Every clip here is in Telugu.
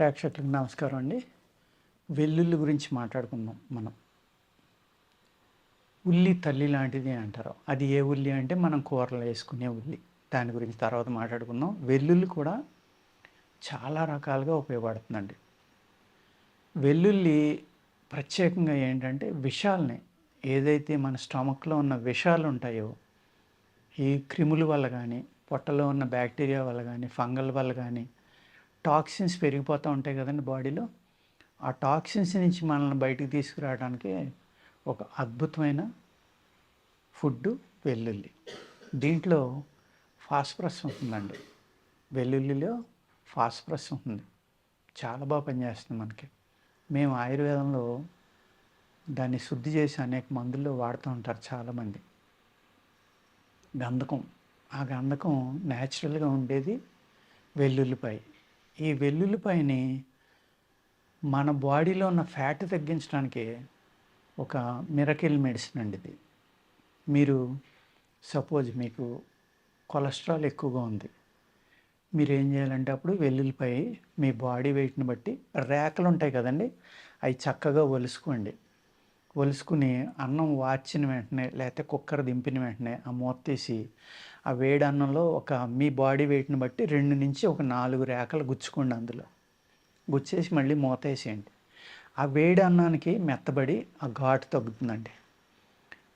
ప్రేక్షకులకు నమస్కారం అండి. వెల్లుల్లి గురించి మాట్లాడుకుందాం మనం. ఉల్లి తల్లి లాంటిది అంటారు. అది ఏ ఉల్లి అంటే మనం కూరలో వేసుకునే ఉల్లి. దాని గురించి తర్వాత మాట్లాడుకుందాం. వెల్లుల్లి కూడా చాలా రకాలుగా ఉపయోగపడుతుందండి. వెల్లుల్లి ప్రత్యేకంగా ఏంటంటే విషాల్ని, ఏదైతే మన స్టమక్‌లో ఉన్న విషాలు ఉంటాయో, ఈ క్రిముల వల్ల కానీ, పొట్టలో ఉన్న బ్యాక్టీరియా వల్ల కానీ, ఫంగల్ వల్ల కానీ టాక్సిన్స్ పెరిగిపోతూ ఉంటాయి కదండి బాడీలో. ఆ టాక్సిన్స్ నుంచి మనల్ని బయటికి తీసుకురావడానికి ఒక అద్భుతమైన ఫుడ్డు వెల్లుల్లి. దీంట్లో ఫాస్ఫరస్ ఉంటుందండి. వెల్లుల్లిలో ఫాస్ఫరస్ ఉంటుంది. చాలా బాగా పనిచేస్తుంది మనకి. మేము ఆయుర్వేదంలో దాన్ని శుద్ధి చేసి అనేక మందుల్లో వాడుతూ ఉంటారు చాలామంది. గంధకం, ఆ గంధకం న్యాచురల్గా ఉండేది వెల్లుల్లిపాయ. ఈ వెల్లుల్లిపాయని మన బాడీలో ఉన్న ఫ్యాట్ తగ్గించడానికి ఒక మిరకిల్ మెడిసిన్ అండి ఇది. మీరు సపోజ్ మీకు కొలెస్ట్రాల్ ఎక్కువగా ఉంది, మీరు ఏం చేయాలంటే అప్పుడు వెల్లుల్లిపాయ మీ బాడీ వెయిట్ని బట్టి రేఖలు ఉంటాయి కదండి, అవి చక్కగా ఒలుసుకోండి. ఒలుసుకుని అన్నం వార్చిన వెంటనే లేకపోతే కుక్కర్ దింపిన వెంటనే ఆ మూత తీసి ఆ వేడి అన్నంలో ఒక మీ బాడీ వెయిట్ని బట్టి 2 నుంచి ఒక 4 రేఖలు గుచ్చుకోండి. అందులో గుచ్చేసి మళ్ళీ మూత వేసేయండి. ఆ వేడి అన్నానికి మెత్తబడి ఆ ఘాటు తగ్గుతుందండి.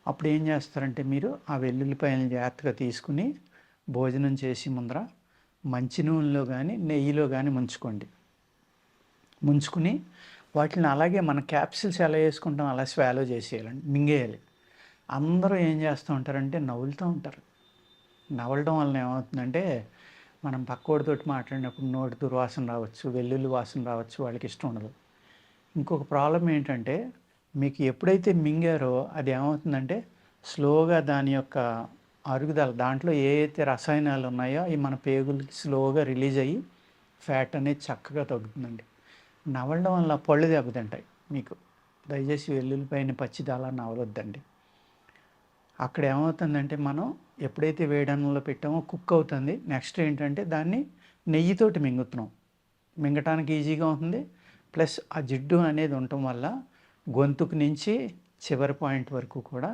అప్పుడు ఏం చేస్తారంటే మీరు ఆ వెల్లుల్లిపాయలను జాగ్రత్తగా తీసుకుని భోజనం చేసి ముందర మంచి నూనెలో కానీ నెయ్యిలో కానీ ముంచుకోండి. ముంచుకుని వాటిని అలాగే మన క్యాప్సిల్స్ ఎలా వేసుకుంటాం అలా స్వాలో చేసేయాలండి, మింగేయాలి. అందరూ ఏం చేస్తూ ఉంటారంటే నవ్వులుతూ ఉంటారు. నవ్వడం వలన ఏమవుతుందంటే మనం పక్కోడితోటి మాట్లాడినప్పుడు నోటి దుర్వాసన రావచ్చు, వెల్లుల్లి వాసన రావచ్చు, వాళ్ళకి ఇష్టం ఉండదు. ఇంకొక ప్రాబ్లం ఏంటంటే మీకు ఎప్పుడైతే మింగారో అది ఏమవుతుందంటే స్లోగా దాని యొక్క అరుగుదల, దాంట్లో ఏ అయితే రసాయనాలు ఉన్నాయో అవి మన పేగులకి స్లోగా రిలీజ్ అయ్యి ఫ్యాట్ అనేది చక్కగా తగ్గుతుందండి. నవ్వడం వల్ల పళ్ళు దెబ్బతింటాయి మీకు. దయచేసి వెల్లుల్లిపాయని పచ్చిది అలా నవలొద్దండి. అక్కడ ఏమవుతుందంటే మనం ఎప్పుడైతే వేడన్నంలో పెట్టామో కుక్ అవుతుంది. నెక్స్ట్ ఏంటంటే దాన్ని నెయ్యితోటి మింగుతున్నాం. మింగటానికి ఈజీగా ఉంటుంది. ప్లస్ ఆ జిడ్డు అనేది ఉండటం వల్ల గొంతుకు నుంచి చివరి పాయింట్ వరకు కూడా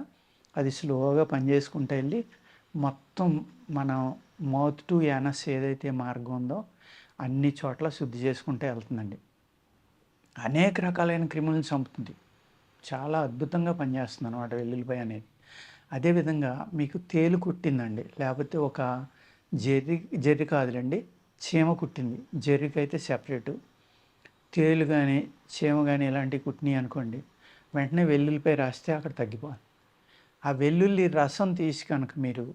అది స్లోగా పనిచేసుకుంటూ వెళ్ళి మొత్తం మన మౌత్ టు యానస్ ఏదైతే మార్గం ఉందో అన్ని చోట్ల శుద్ధి చేసుకుంటూ వెళ్తుందండి. అనేక రకాలైన క్రిములను చంపుతుంది. చాలా అద్భుతంగా పనిచేస్తుంది అన్నమాట వెల్లుల్లిపాయ అనేది. అదేవిధంగా మీకు తేలు కుట్టిందండి, లేకపోతే ఒక జెర్రీ కాదులండి, చీమ కుట్టింది. జెర్రీకి అయితే సెపరేటు, తేలు కానీ చీమ కానీ ఇలాంటివి కుట్టినాయి అనుకోండి, వెంటనే వెల్లుల్లిపాయ రాస్తే అక్కడ తగ్గిపోతుంది. ఆ వెల్లుల్లి రసం తీసి కనుక మీరు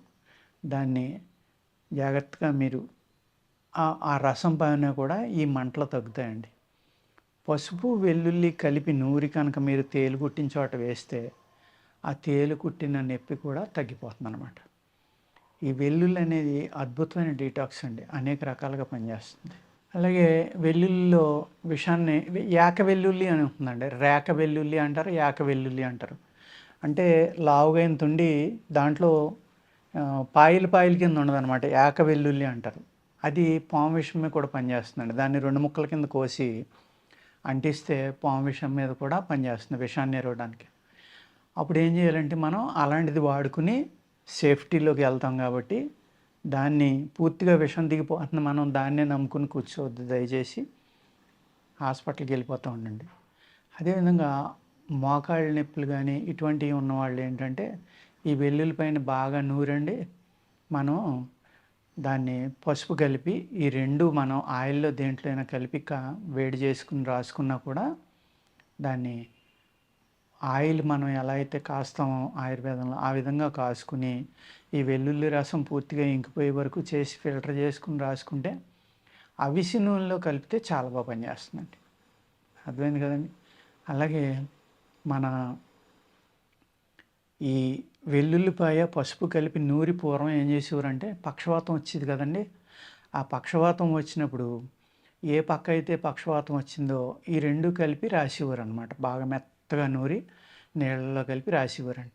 దాన్ని జాగ్రత్తగా మీరు ఆ రసం పైన కూడా ఈ మంటలు తగ్గుతాయండి. పసుపు వెల్లుల్లి కలిపి నూరి కనుక మీరు తేలు కుట్టిన చోట వేస్తే ఆ తేలు కుట్టిన నొప్పి కూడా తగ్గిపోతుంది అన్నమాట. ఈ వెల్లుల్లి అనేది అద్భుతమైన డీటాక్స్ అండి, అనేక రకాలుగా పనిచేస్తుంది. అలాగే వెల్లుల్లిలో విషాన్ని యాక వెల్లుల్లి అని ఉంటుందండి. రేక వెల్లుల్లి అంటారు, యాక వెల్లుల్లి అంటారు. అంటే లావుగైన తుండి దాంట్లో పాయలు పాయలు కింద ఉండదన్నమాట, యాక వెల్లుల్లి అంటారు. అది పాము విషం మీద కూడా పనిచేస్తుందండి. దాన్ని 2 ముక్కల కింద కోసి అంటిస్తే పాము విషం మీద కూడా పనిచేస్తుంది, విషాన్ని ఎరవడానికి. అప్పుడు ఏం చేయాలంటే మనం అలాంటిది వాడుకుని సేఫ్టీలోకి వెళ్తాం కాబట్టి దాన్ని పూర్తిగా విషం దిగిపోతుంది, మనం దాన్నే నమ్ముకుని కూర్చోవద్దు. దయచేసి హాస్పిటల్కి వెళ్ళిపోతూ ఉండండి. అదేవిధంగా మోకాళ్ళ నొప్పులు కానీ ఇటువంటివి ఉన్నవాళ్ళు ఏంటంటే ఈ వెల్లుల్లిపైన బాగా నూరండి, మనం దాన్ని పసుపు కలిపి ఈ 2 మనం ఆయిల్లో దేంట్లో అయినా కలిపి వేడి చేసుకుని రాసుకున్నా కూడా దాన్ని ఆయిల్ మనం ఎలా అయితే కాస్తామో ఆయుర్వేదంలో ఆ విధంగా కాసుకుని ఈ వెల్లుల్లి రసం పూర్తిగా ఇంకిపోయే వరకు చేసి ఫిల్టర్ చేసుకుని రాసుకుంటే అవిసి నూనెలో కలిపితే చాలా బాగా పనిచేస్తుందండి. అర్థమైంది కదండి. అలాగే మన ఈ వెల్లుల్లిపాయ పసుపు కలిపి నూరి పూర్వం ఏం చేసేవారంటే పక్షవాతం వచ్చేది కదండి. ఆ పక్షవాతం వచ్చినప్పుడు ఏ పక్క అయితే పక్షవాతం వచ్చిందో ఈ 2 కలిపి రాసేవారు అనమాట. బాగా మెత్తగా నూరి నీళ్ళలో కలిపి రాసేవారండి.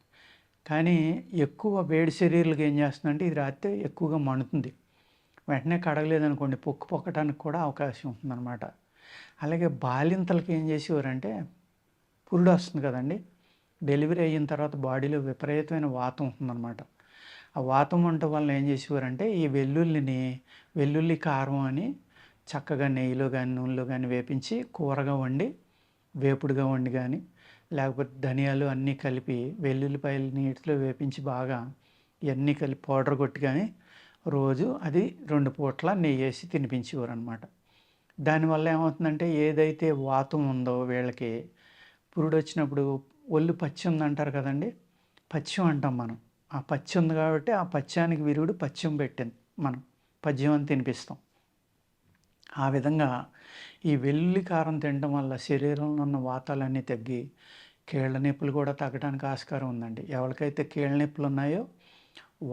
కానీ ఎక్కువ వేడి శరీరాలకు ఏం చేస్తుందంటే ఇది రాస్తే ఎక్కువగా మండుతుంది. వెంటనే కడగలేదనుకోండి పొక్కు పొక్కటానికి కూడా అవకాశం ఉంటుందన్నమాట. అలాగే బాలింతలకి ఏం చేసేవారంటే పురుడు వస్తుంది కదండీ! డెలివరీ అయిన తర్వాత బాడీలో విపరీతమైన వాతం ఉంటుందన్నమాట. ఆ వాతం ఉండటం వల్ల ఏం చేసేవారంటే ఈ వెల్లుల్లి కారం అని చక్కగా నెయ్యిలో గానీ, నూనెలో గానీ వేపించి కూరగా వండి, వేపుడుగా వండి గానీ, లేకపోతే ధనియాలు అన్నీ కలిపి వెల్లుల్లిపాయలు నీటిలో వేపించి బాగా ఇయన్నీ కలిపి పౌడర్ కొట్టి గానీ రోజు అది 2 పూట్ల నెయ్యేసి తినిపించేవారనమాట. దానివల్ల ఏమవుతుందంటే ఏదైతే వాతం ఉందో వీళ్ళకి పురుడొచ్చినప్పుడు ఒళ్ళు పచ్చి ఉందంటారు కదండీ! పథ్యం అంటాం మనం. ఆ పచ్చి ఉంది కాబట్టి ఆ పథ్యానికి విరుగుడు పథ్యం పెట్టింది మనం. పథ్యం అని తినిపిస్తాం. ఆ విధంగా ఈ వెల్లుల్లి కారం తినడం వల్ల శరీరంలో ఉన్న వాతాలన్నీ తగ్గి కీళ్ళ నొప్పులు కూడా తగ్గడానికి ఆస్కారం ఉందండి. ఎవరికైతే కీళ్ళ నొప్పులు ఉన్నాయో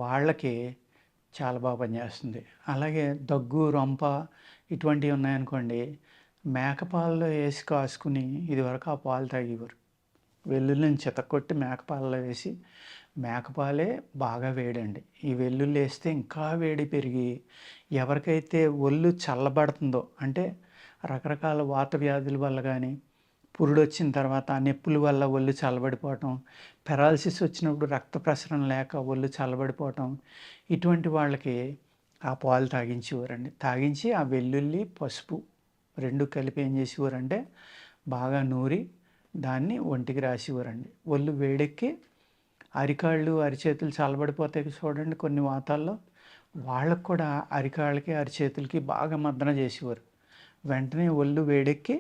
వాళ్ళకి చాలా బాగా పనిచేస్తుంది. అలాగే దగ్గు, రొంప ఇటువంటివి ఉన్నాయనుకోండి, మేకపాలలో వేసి కాసుకుని ఇదివరకు ఆ పాలు తాగేవారు. వెల్లుల్లిని చితక్కొట్టి మేకపాలలో వేసి మేకపాలే బాగా వేడండి. ఈ వెల్లుల్లి వేస్తే ఇంకా వేడి పెరిగి ఎవరికైతే ఒళ్ళు చల్లబడుతుందో అంటే రకరకాల వాత వ్యాధుల వల్ల కానీ, పురుడొచ్చిన తర్వాత ఆ నొప్పుల వల్ల ఒళ్ళు చల్లబడిపోవటం, పెరాలసిస్ వచ్చినప్పుడు రక్త ప్రసరణ లేక ఒళ్ళు చల్లబడిపోవటం, ఇటువంటి వాళ్ళకి ఆ పాలు తాగించేవారండి. తాగించి ఆ వెల్లుల్లి, పసుపు 2 కలిపి ఏం చేసేవారంటే బాగా నూరి దాన్ని ఒంటికి రాసేవారండి. ఒళ్ళు వేడెక్కి అరికాళ్ళు, అరిచేతులు చల్లబడిపోతాయి చూడండి కొన్ని వాతాల్లో. వాళ్ళకి కూడా అరికాళ్ళకి, అరిచేతులకి బాగా మర్దన చేసేవారు. వెంటనే ఒళ్ళు వేడెక్కి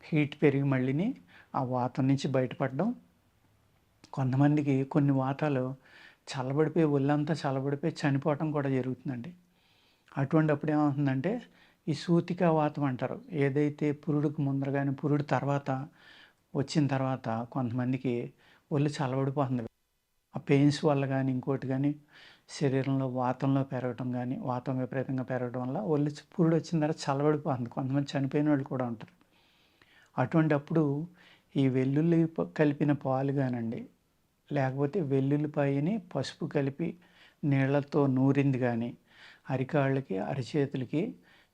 హీట్ పెరిగి మళ్ళీని ఆ వాతం నుంచి బయటపడడం. కొంతమందికి కొన్ని వాతాలు చల్లబడిపోయి ఒళ్ళంతా చల్లబడిపోయి చనిపోవటం కూడా జరుగుతుందండి. అటువంటప్పుడు ఏమవుతుందంటే ఈ సూతికా వాతం అంటారు. ఏదైతే పురుడుకు ముందర గానీ, పురుడు తర్వాత వచ్చిన తర్వాత కొంతమందికి ఒళ్ళు చల్లబడిపోతుంది. ఆ పెయిన్స్ వల్ల గానీ, ఇంకోటి గానీ శరీరంలో వాతంలో పెరగటం గానీ, వాతం విపరీతంగా పెరగడం వల్ల పురుడు వచ్చిన తర్వాత చల్లబడిపోతుంది. కొంతమంది చనిపోయిన వాళ్ళు కూడా ఉంటారు. అటువంటప్పుడు ఈ వెల్లుల్లి కలిపిన పాలు గానండి, లేకపోతే వెల్లుల్లిపాయని పసుపు కలిపి నీళ్ళతో నూరింది కానీ అరికాళ్ళకి, అరిచేతులకి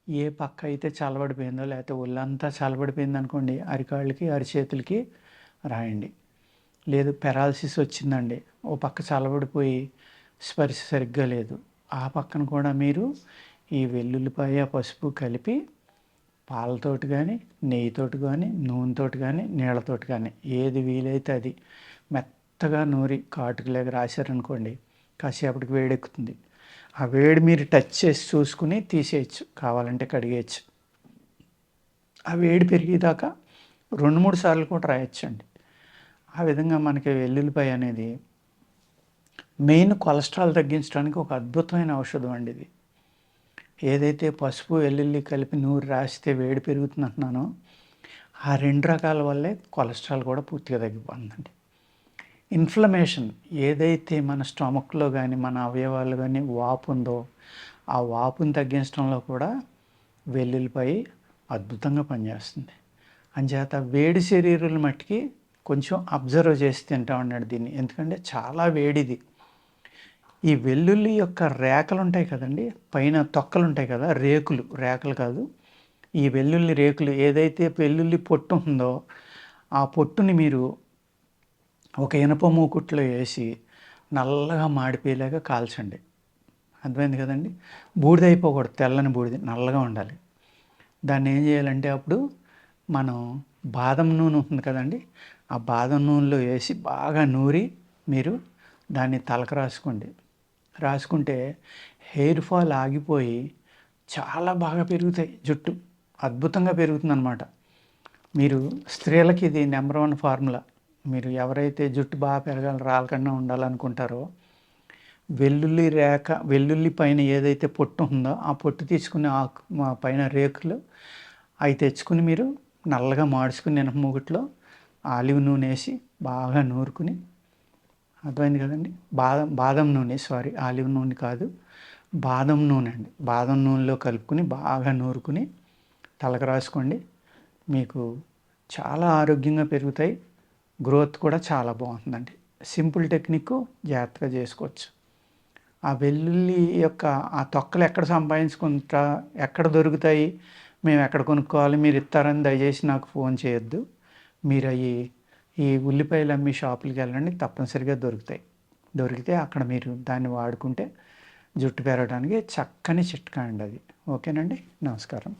ఏ పక్క అయితే చల్లబడిపోయిందో లేకపోతే ఒళ్ళంతా చల్లబడిపోయిందనుకోండి అరికాళ్ళకి, అరిచేతులకి రాయండి. లేదు పెరాలసిస్ వచ్చిందండి, ఓ పక్క చల్లబడిపోయి స్పర్శ సరిగ్గా లేదు, ఆ పక్కన కూడా మీరు ఈ వెల్లుల్లిపాయ, పసుపు కలిపి పాలతోటి కానీ, నెయ్యితోటి కానీ, నూనెతోటి కానీ, నీళ్ళతోటి కానీ ఏది వీలైతే అది మెత్తగా నూరి కాటుకులాగా రాశారనుకోండి కాసేపటికి వేడెక్కుతుంది. ఆ వేడి మీరు టచ్ చేసి చూసుకుని తీసేయచ్చు, కావాలంటే కడిగేయచ్చు. ఆ వేడి పెరిగేదాకా 2-3 సార్లు కూడా రాయొచ్చండి. ఆ విధంగా మనకి వెల్లుల్లిపాయ అనేది మెయిన్ కొలెస్ట్రాల్ తగ్గించడానికి ఒక అద్భుతమైన ఔషధం అండి ఇది. ఏదైతే పసుపు, వెల్లుల్లి కలిపి నూరి రాస్తే వేడి పెరుగుతుందంటున్నానో ఆ 2 రకాల వల్లే కొలెస్ట్రాల్ కూడా పూర్తిగా తగ్గిపోతుందండి. ఇన్ఫ్లమేషన్ ఏదైతే మన స్టమక్లో కానీ, మన అవయవాలు కానీ వాపు ఉందో ఆ వాపుని తగ్గించడంలో కూడా వెల్లుల్లిపాయ అద్భుతంగా పనిచేస్తుంది. అంచేత వేడి శరీరాల మట్టికి కొంచెం అబ్జర్వ్ చేసి తింటా ఉన్నాడు దీన్ని. ఎందుకంటే చాలా వేడిది. ఈ వెల్లుల్లి యొక్క రేఖలు ఉంటాయి కదండి, పైన తొక్కలు ఉంటాయి కదా, రేకులు కాదు, ఈ వెల్లుల్లి రేకులు ఏదైతే వెల్లుల్లి పొట్టు ఉందో ఆ పొట్టుని మీరు ఒక ఇనప మూకుట్లో వేసి నల్లగా మాడిపోయేలాగా కాల్చండి. అర్థమైంది కదండి. బూడిద అయిపోకూడదు, తెల్లని బూడిద నల్లగా ఉండాలి. దాన్ని ఏం చేయాలంటే అప్పుడు మనం బాదం నూనె ఉంటుంది కదండి, ఆ బాదం నూనెలో వేసి బాగా నూరి మీరు దాన్ని తలకు రాసుకుంటే హెయిర్ ఫాల్ ఆగిపోయి చాలా బాగా పెరుగుతాయి, జుట్టు అద్భుతంగా పెరుగుతుందన్నమాట. మీరు స్త్రీలకి ఇది నెంబర్ 1 ఫార్ములా. మీరు ఎవరైతే జుట్టు బాగా పెరగాలి, రాలకుండా ఉండాలనుకుంటారో వెల్లుల్లి పైన ఏదైతే పొట్టు ఉందో ఆ పొట్టు తీసుకుని పైన రేకులు అవి తెచ్చుకుని మీరు నల్లగా మాడ్చుకుని ఇనప మూకుట్లో ఆలివ్ నూనె వేసి బాగా నూరుకుని, అర్థమైంది కదండి, బాదం నూనె, ఆలివ్ నూనె కాదు, బాదం నూనె అండి. బాదం నూనెలో కలుపుకుని బాగా నూరుకుని తలకు రాసుకోండి. మీకు చాలా ఆరోగ్యంగా పెరుగుతాయి, గ్రోత్ కూడా చాలా బాగుంటుందండి. సింపుల్ టెక్నిక్, జాగ్రత్తగా చేసుకోవచ్చు. ఆ వెల్లుల్లి యొక్క ఆ తొక్కలు ఎక్కడ సంపాదించుకుంటా, ఎక్కడ దొరుకుతాయి, మేము ఎక్కడ కొనుక్కోవాలి మీరు ఇస్తారని దయచేసి నాకు ఫోన్ చేయొద్దు. మీరు ఈ ఉల్లిపాయలు అమ్మే షాపులకి వెళ్ళండి, తప్పనిసరిగా దొరుకుతాయి. దొరికితే అక్కడ మీరు దాన్ని వాడుకుంటే జుట్టు పెరగడానికి చక్కని చిట్కా అండి అది. ఓకేనండి. నమస్కారం.